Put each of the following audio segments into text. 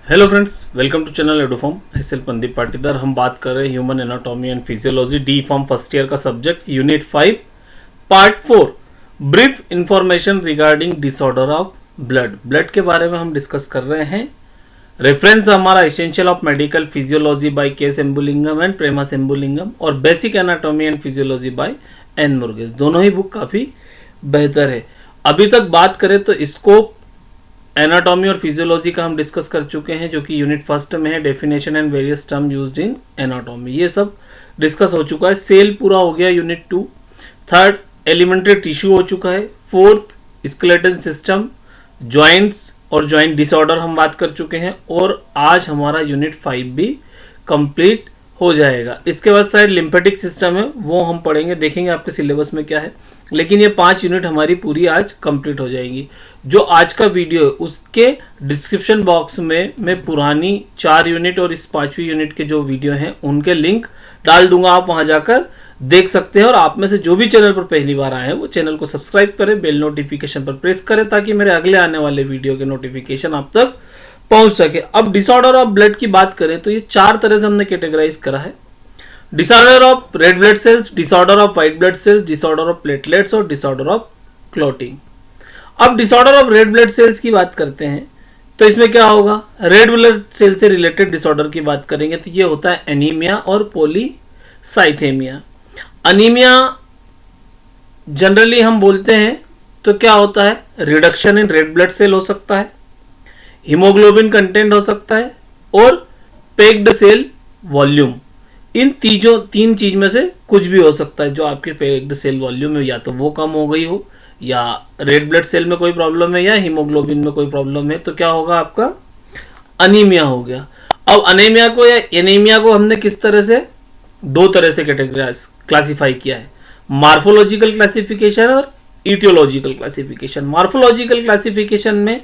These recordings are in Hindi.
Hello friends, welcome to channel Eduform. S L Pandeep Patidar. हम बात कर रहे हैं human anatomy and physiology D pharm first year का subject unit 5 part 4 brief information regarding disorder of blood के बारे में हम डिस्कस कर रहे हैं। रेफरेंस हमारा essential of medical physiology by K Sembulingam and Prema Sembulingam और basic anatomy and physiology by N Murgesh. दोनों ही बुक काफ़ी बेहतर है। अभी तक बात करें तो स्कोप एनाटॉमी और फिजियोलॉजी का हम डिस्कस कर चुके हैं, जो कि यूनिट फर्स्ट में है, definition and various term used in anatomy. ये सब डिस्कस हो चुका है। सेल पूरा हो गया यूनिट 2। थर्ड एलिमेंट्री टिश्यू हो चुका है। फोर्थ स्केलेटन सिस्टम, जॉइंट्स और जॉइंट डिसऑर्डर हम बात कर चुके हैं। और आज हमारा यूनिट 5 भी कंप्लीट हो जाएगा। इसके बाद शायद लिम्फेटिक सिस्टम है, वो हम पढ़ेंगे, देखेंगे आपके सिलेबस में क्या है। लेकिन ये 5 यूनिट हमारी पूरी आज कंप्लीट हो जाएंगी। जो आज का वीडियो है उसके डिस्क्रिप्शन बॉक्स में मैं पुरानी 4 यूनिट और इस 5वीं यूनिट के जो वीडियो हैं उनके लिंक डाल दूंगा। आप वहां जाकर देख सकते हैं। और आप में से जो भी चैनल पर पहली बार आए हैं वो चैनल को सब्सक्राइब करें, बेल नोटिफिकेशन पर प्रेस करें, ताकि मेरे अगले आने वाले वीडियो के नोटिफिकेशन आप तक पहुंच सके। अब डिसऑर्डर ऑफ ब्लड की बात करें तो ये 4 तरह से हमने कैटेगराइज करा है। Disorder of red blood sales, disorder of white blood cells, disorder of platelets और डिसऑर्डर ऑफ क्लॉटिंग। अब disorder of red blood sales की बात करते हैं तो इसमें क्या होगा, रेड ब्लड सेल से रिलेटेड डिसऑर्डर की बात करेंगे तो ये होता है एनीमिया और पॉलीसाइथेमिया। अनीमिया जनरली हम बोलते हैं तो क्या होता है, reduction in red blood cell हो सकता है, हीमोग्लोबिन कंटेंट हो सकता है और पैक्ड सेल वॉल्यूम। इन तीन चीज में से कुछ भी हो सकता है। जो आपके पैक्ड सेल वॉल्यूम है या तो वो कम हो गई हो, या रेड ब्लड सेल में कोई प्रॉब्लम है, या हीमोग्लोबिन में कोई प्रॉब्लम है, तो क्या होगा, आपका अनीमिया हो गया। अब अनीमिया को या एनीमिया को हमने किस तरह से, 2 तरह से कैटेगराइज क्लासिफाई किया है, मार्फोलॉजिकल क्लासिफिकेशन और इटियोलॉजिकल क्लासिफिकेशन। मार्फोलॉजिकल क्लासिफिकेशन में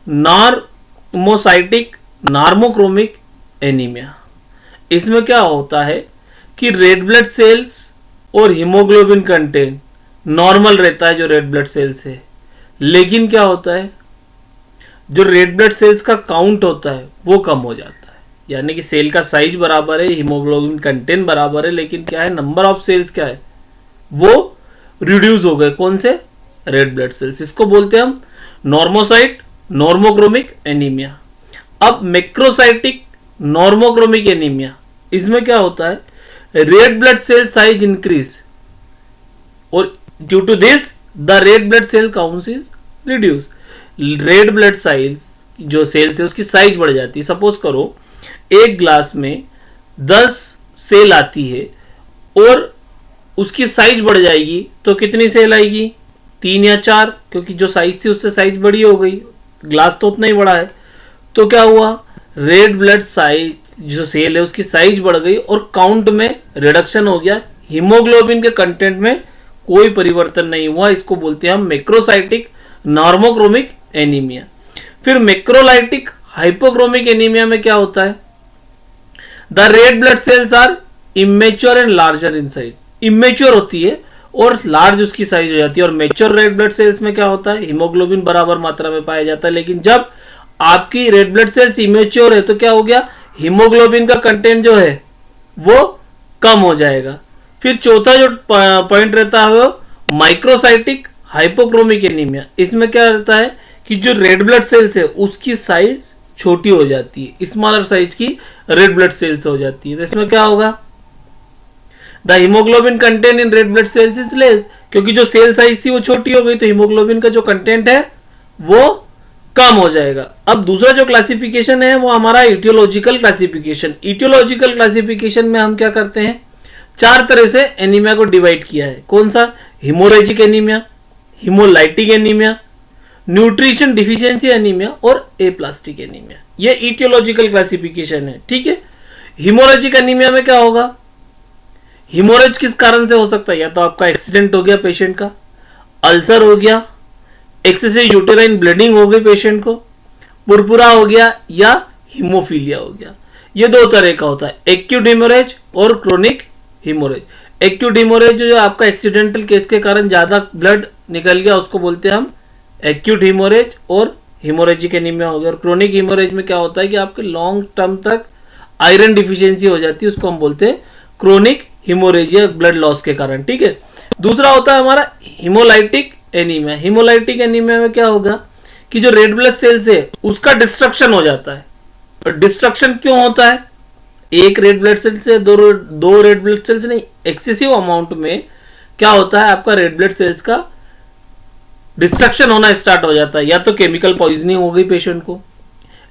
नॉर्मोसाइटिक नार्मोक्रोमिक एनीमिया, इसमें क्या होता है कि रेड ब्लड सेल्स और हीमोग्लोबिन कंटेंट नॉर्मल रहता है जो रेड ब्लड सेल्स है, लेकिन क्या होता है, जो रेड ब्लड सेल्स का काउंट होता है वो कम हो जाता है। यानी कि सेल का साइज बराबर है, हीमोग्लोबिन कंटेंट बराबर है, लेकिन क्या है, नंबर ऑफ सेल्स क्या है, वो रिड्यूस हो गए। कौन से, रेड ब्लड सेल्स। इसको बोलते हैं हम नॉर्मोसाइट नॉर्मोक्रोमिक एनीमिया। अब मैक्रोसाइटिक नॉर्मोक्रोमिक एनीमिया, इसमें क्या होता है, red blood cell size increase और due to this the red blood cell count is reduce. Red blood size जो सेल्स है उसकी साइज बढ़ जाती है। सपोज करो एक ग्लास में 10 सेल आती है और उसकी साइज बढ़ जाएगी तो कितनी सेल आएगी, 3 या 4, क्योंकि जो साइज थी उससे साइज बड़ी हो गई, ग्लास तो उतना ही बड़ा है। तो क्या हुआ, रेड ब्लड साइज जो सेल है उसकी साइज बढ़ गई और काउंट में रिडक्शन हो गया, हीमोग्लोबिन के कंटेंट में कोई परिवर्तन नहीं हुआ। इसको बोलते हैं हम मैक्रोसाइटिक नॉर्मोक्रोमिक एनीमिया। फिर मैक्रोलाइटिक हाइपोक्रोमिक एनीमिया में क्या होता है, the red blood cells are immature and larger in size. Immature होती है और लार्ज उसकी साइज हो जाती है। और मैच्योर रेड ब्लड सेल्स में क्या होता है, हीमोग्लोबिन बराबर मात्रा में पाया जाता है, लेकिन जब आपकी रेड ब्लड सेल्स इमेच्योर है तो क्या हो गया, हीमोग्लोबिन का कंटेंट जो है वो कम हो जाएगा। फिर चौथा जो पॉइंट रहता है वो माइक्रोसाइटिक हाइपोक्रोमिक एनीमिया। इसमें क्या रहता है कि जो रेड ब्लड सेल्स है उसकी साइज छोटी हो जाती है, स्मॉलर साइज की रेड ब्लड सेल्स हो जाती है। तो इसमें क्या होगा, the haemoglobin content in red blood sales is less, क्योंकि जो सेल साइज थी वो छोटी हो गई तो हीमोग्लोबिन का जो कंटेंट है वो कम हो जाएगा। अब दूसरा जो क्लासिफिकेशन है वो हमारा इटियोलॉजिकल क्लासिफिकेशन। इटियोलॉजिकल क्लासिफिकेशन में हम क्या करते हैं, 4 तरह से एनीमिया को डिवाइड किया है। कौन सा, haemorrhagic anaemia, haemolytic anaemia, nutrition deficiency anaemia और एप्लास्टिक एनीमिया। ये इटियोलॉजिकल क्लासिफिकेशन है, ठीक है। हिमोरेजिक एनीमिया में क्या होगा, हिमोरेज किस कारण से हो सकता है, या तो आपका एक्सीडेंट हो गया पेशेंट का, अल्सर हो गया, एक्सेसिव यूटेराइन ब्लीडिंग हो गई पेशेंट को, पुरपुरा हो गया, या हीमोफीलिया हो गया। ये 2 तरह का होता है, एक्यूट हिमोरेज और क्रोनिक हिमोरेज। एक्यूट हिमोरेज जो आपका एक्सीडेंटल केस के कारण ज्यादा ब्लड निकल गया उसको बोलते हैं हम एक्यूट हिमोरेज और हिमोरेजिक एनीमिया हो गया। और क्रोनिक हिमोरेज में क्या होता है कि आपके लॉन्ग टर्म तक आयरन डिफिशियंसी हो जाती है, उसको हम बोलते हैं क्रोनिक हिमोरेजिया, ब्लड लॉस के कारण। ठीक है, दूसरा होता है हमारा हिमोलाइटिक एनीमिया। हिमोलाइटिक एनीमिया में क्या होगा कि जो रेड ब्लड सेल्स है उसका डिस्ट्रक्शन हो जाता है। और डिस्ट्रक्शन क्यों होता है? एक रेड ब्लड सेल से दो रेड ब्लड सेल्स नहीं, एक्सेसिव अमाउंट में क्या होता है, आपका रेड ब्लड सेल्स का डिस्ट्रक्शन होना स्टार्ट हो जाता है। या तो केमिकल पॉइजनिंग हो गई पेशेंट को,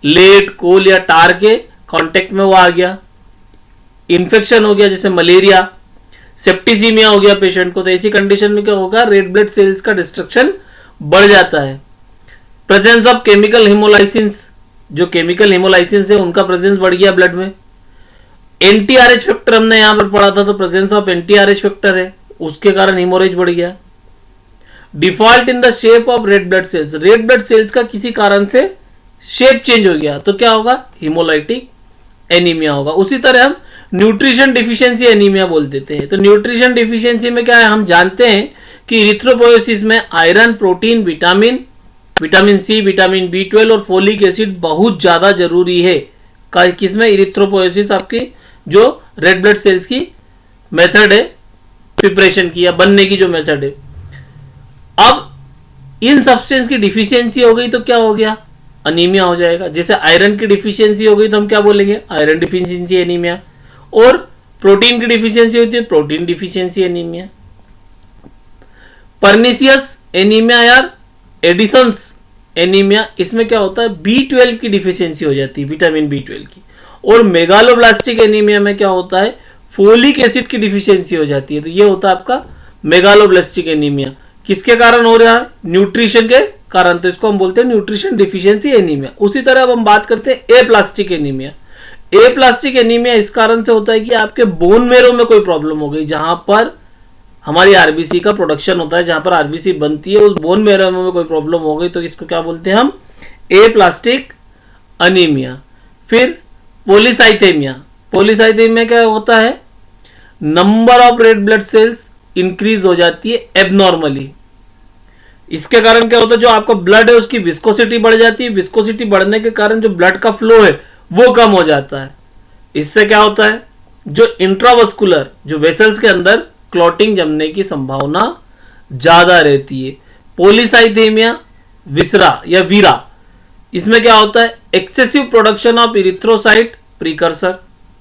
लेड, कोल या टार के कांटेक्ट में वो आ गया, इन्फेक्शन हो गया जैसे मलेरिया, सेप्टिसीमिया हो गया पेशेंट को। तो ऐसी कंडीशन में क्या होगा, रेड ब्लड सेल्स का डिस्ट्रक्शन बढ़ जाता है। प्रेजेंस ऑफ केमिकल हिमोलाइसिस, जो केमिकल हिमोलाइसिस है उनका प्रेजेंस बढ़ गया ब्लड में। एंटीआरएच फैक्टर हमने यहां पर पढ़ा था, तो प्रेजेंस ऑफ एंटीआरएच फैक्टर है, उसके कारण हिमोरेज बढ़ गया। Default in the shape of red blood sales, red blood sales का किसी कारण से शेप चेंज हो गया तो क्या होगा, हिमोलाइटिक एनीमिया होगा। उसी तरह हम न्यूट्रिशन डिफिशियंसी एनीमिया बोल देते हैं। तो न्यूट्रिशन डिफिशियंसी में क्या है, हम जानते हैं कि इरिथ्रोपोइसिस में iron, protein, vitamin C, vitamin B12 और फोलिक एसिड बहुत ज्यादा जरूरी है। किसमें, इरिथ्रोपोइसिस आपकी जो रेड ब्लड सेल्स की मेथड है प्रिपरेशन की या बनने की जो मेथड है। अब इन सब्सटेंस की डिफिशियंसी हो गई तो क्या हो गया, अनीमिया हो जाएगा। जैसे आयरन की डिफिशियंसी हो गई तो हम क्या बोलेंगे, आयरन डिफिशियंसी एनीमिया। और प्रोटीन की डिफिशियंसी होती है, protein deficiency anaemia. Pernicious anaemia यार एडिसन्स एनीमिया, इसमें क्या होता है, B12 की डिफिशियंसी हो जाती है, विटामिन B12 की। और मेगालोब्लास्टिक एनीमिया में क्या होता है, फोलिक एसिड की डिफिशियंसी हो जाती है। तो ये होता है आपका मेगालोब्लास्टिक एनीमिया। किसके कारण हो रहा है, न्यूट्रिशन के कारण, तो इसको हम बोलते हैं न्यूट्रिशन डिफिशियंसी एनीमिया। उसी तरह अब हम बात करते हैं एप्लास्टिक एनीमिया। एप्लास्टिक एनीमिया इस कारण से होता है कि आपके बोन मेरो में कोई प्रॉब्लम हो गई, जहां पर हमारी आरबीसी का प्रोडक्शन होता है, जहां पर आरबीसी बनती है, उस बोन मेरो में कोई प्रॉब्लम हो गई तो इसको क्या बोलते हैं हम, एप्लास्टिक अनीमिया। फिर पॉलीसाइथेमिया, पॉलीसाइथेमिया क्या होता है, number of red blood sales increase हो जाती है एबनॉर्मली। इसके कारण क्या होता है, जो आपका ब्लड है उसकी विस्कोसिटी बढ़ जाती है, विस्कोसिटी बढ़ने के कारण जो ब्लड का फ्लो है वो कम हो जाता है। इससे क्या होता है, जो इंट्रावस्कुलर, जो वेसल्स के अंदर क्लॉटिंग जमने की संभावना ज्यादा रहती है। पॉलीसाइथेमिया विसरा या वीरा, इसमें क्या होता है, excessive production of erythrocyte precursor,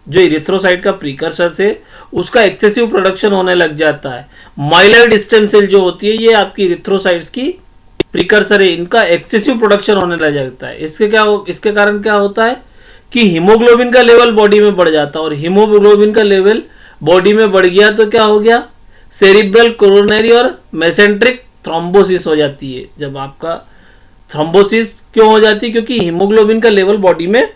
जो इरिथ्रोसाइट का प्रीकर्सर से उसका एक्सेसिव प्रोडक्शन होने लग जाता है। माइलॉइड स्टेम सेल जो होती है ये आपकी इरिथ्रोसाइट्स की प्रीकर्सर है, इनका एक्सेसिव प्रोडक्शन होने लग जाता है। इसके कारण क्या होता है कि हीमोग्लोबिन का लेवल बॉडी में बढ़ जाता है, और हीमोग्लोबिन का लेवल बॉडी में बढ़ गया तो क्या हो गया, सेरिब्रल, कोरोनरी और मेसेंट्रिक थ्रोम्बोसिस हो जाती है। जब आपका थ्रोम्बोसिस क्यों हो जाती है, क्योंकि हीमोग्लोबिन का लेवल बॉडी में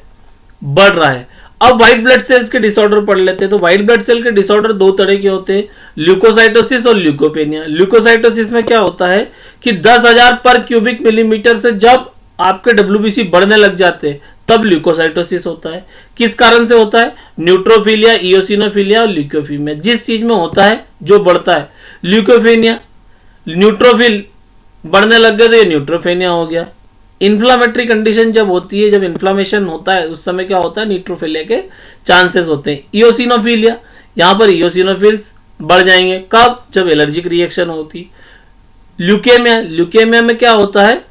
बढ़ रहा है। अब व्हाइट ब्लड सेल्स के डिसऑर्डर पढ़ लेते हैं। तो व्हाइट ब्लड सेल के डिसऑर्डर दो तरह के होते हैं, ल्यूकोसाइटोसिस और ल्यूकोपेनिया। ल्यूकोसाइटोसिस में क्या होता है कि 10,000 पर क्यूबिक मिलीमीटर से जब आपके WBC बढ़ने लग जाते हैं तब ल्यूकोसाइटोसिस होता है। किस कारण से होता है, न्यूट्रोफिलिया, इओसिनोफिलिया और ल्यूकोफीमिया, जिस चीज में होता है जो बढ़ता है। ल्यूकोपेनिया, न्यूट्रोफिल बढ़ने लग गए तो ये न्यूट्रोफेनिया हो गया। इन्फ्लामेटरी कंडीशन जब होती है, जब इन्फ्लामेशन होता है उस समय क्या होता है, न्यूट्रोफिलिया के चांसेस होते हैं। इओसिनोफिलिया, यहां पर इओसिनोफिल्स बढ़ जाएंगे, कब, जब एलर्जिक रिएक्शन होती। ल्यूकेमिया, ल्यूकेमिया में क्या होता है,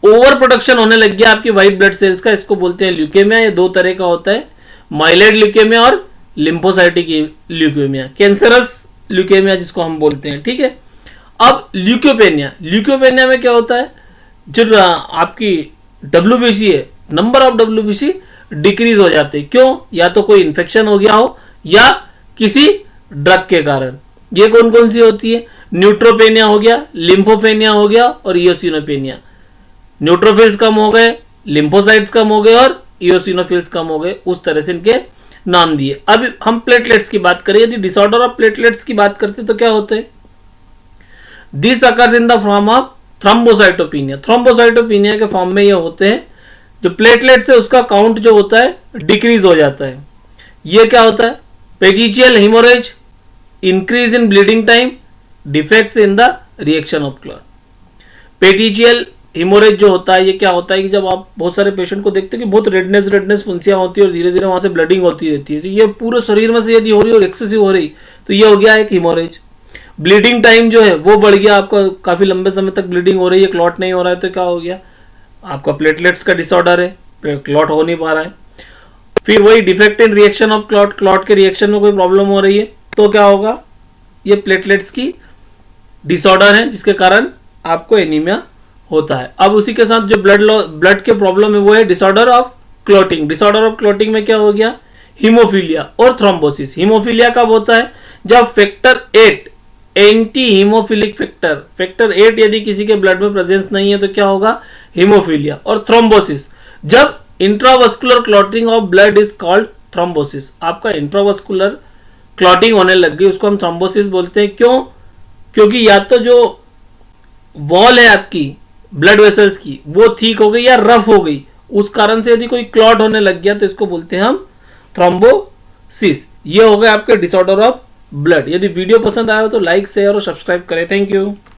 ओवर प्रोडक्शन होने लग गया आपकी व्हाइट ब्लड सेल्स का, इसको बोलते हैं ल्यूकेमिया। ये दो तरह का होता है, माइलॉइड ल्यूकेमिया और लिम्फोसाइटिक ल्यूकेमिया, कैंसरस ल्यूकेमिया जिसको हम बोलते हैं। ठीक है, अब ल्यूकोपेनिया, ल्यूकोपेनिया में क्या होता है, जो आपकी WBC है, नंबर ऑफ WBC डिक्रीज हो जाते हैं। क्यों, या तो कोई इन्फेक्शन हो गया हो या किसी ड्रग के कारण। ये कौन कौन सी होती है, न्यूट्रोपेनिया हो गया, लिम्फोपेनिया हो गया और इओसिनोपेनिया। न्यूट्रोफिल्स कम हो गए, लिम्फोसाइट्स कम हो गए और इओसिनोफिल्स कम हो गए, उस तरह से इनके नाम दिए। अब हम प्लेटलेट्स की बात करें, यदि डिसऑर्डर ऑफ प्लेटलेट्स की बात करते तो क्या होते हैं, this occurs in the form of thrombocytopenia. Thrombocytopenia के फॉर्म में ये होते हैं, जो प्लेटलेट्स है उसका काउंट जो होता है डिक्रीज हो जाता है। ये क्या होता है, petechial haemorrhage, increase in bleeding time, defects in the reaction of clot. Petechial haemorrhage जो होता है ये क्या होता है कि जब आप बहुत सारे पेशेंट को देखते हैं कि बहुत रेडनेस फुंसियाँ होती है और धीरे धीरे वहाँ से ब्लडिंग होती रहती है, तो ये पूरे शरीर में से यदि हो रही है और एक्सेसिव हो रही तो ये हो गया एक हिमोरेज। ब्लीडिंग टाइम जो है वो बढ़ गया, आपका काफ़ी लंबे समय तक ब्लीडिंग हो रही है, क्लॉट नहीं हो रहा है, तो क्या हो गया, आपका प्लेटलेट्स का डिसऑर्डर है, क्लॉट हो नहीं पा रहा है। फिर वही defect in reaction of clot, clot के रिएक्शन में कोई प्रॉब्लम हो रही है तो क्या होगा, ये प्लेटलेट्स की डिसऑर्डर है जिसके कारण आपको एनीमिया होता है। अब उसी के साथ जो ब्लड के प्रॉब्लम है वो है disorder of clotting. Disorder of clotting में क्या हो गया, हीमोफीलिया और थ्रोम्बोसिस। हीमोफीलिया कब होता है, जब फैक्टर 8 एंटी हीमोफिलिक फैक्टर 8 यदि किसी के ब्लड में प्रेजेंस नहीं है तो क्या होगा, हीमोफीलिया। और थ्रोम्बोसिस, जब intravascular clotting of blood is called thrombosis. आपका इंट्रावस्कुलर क्लॉटिंग होने लग गई, उसको हम थ्रोम्बोसिस बोलते हैं। क्यों, क्योंकि या तो जो वॉल है आपकी ब्लड वेसल्स की वो ठीक हो गई या रफ हो गई, उस कारण से यदि कोई क्लॉट होने लग गया तो इसको बोलते हैं हम थ्रोम्बोसिस। ये हो गए आपके डिसऑर्डर ऑफ ब्लड। यदि वीडियो पसंद आया हो तो लाइक शेयर और सब्सक्राइब करें। Thank you.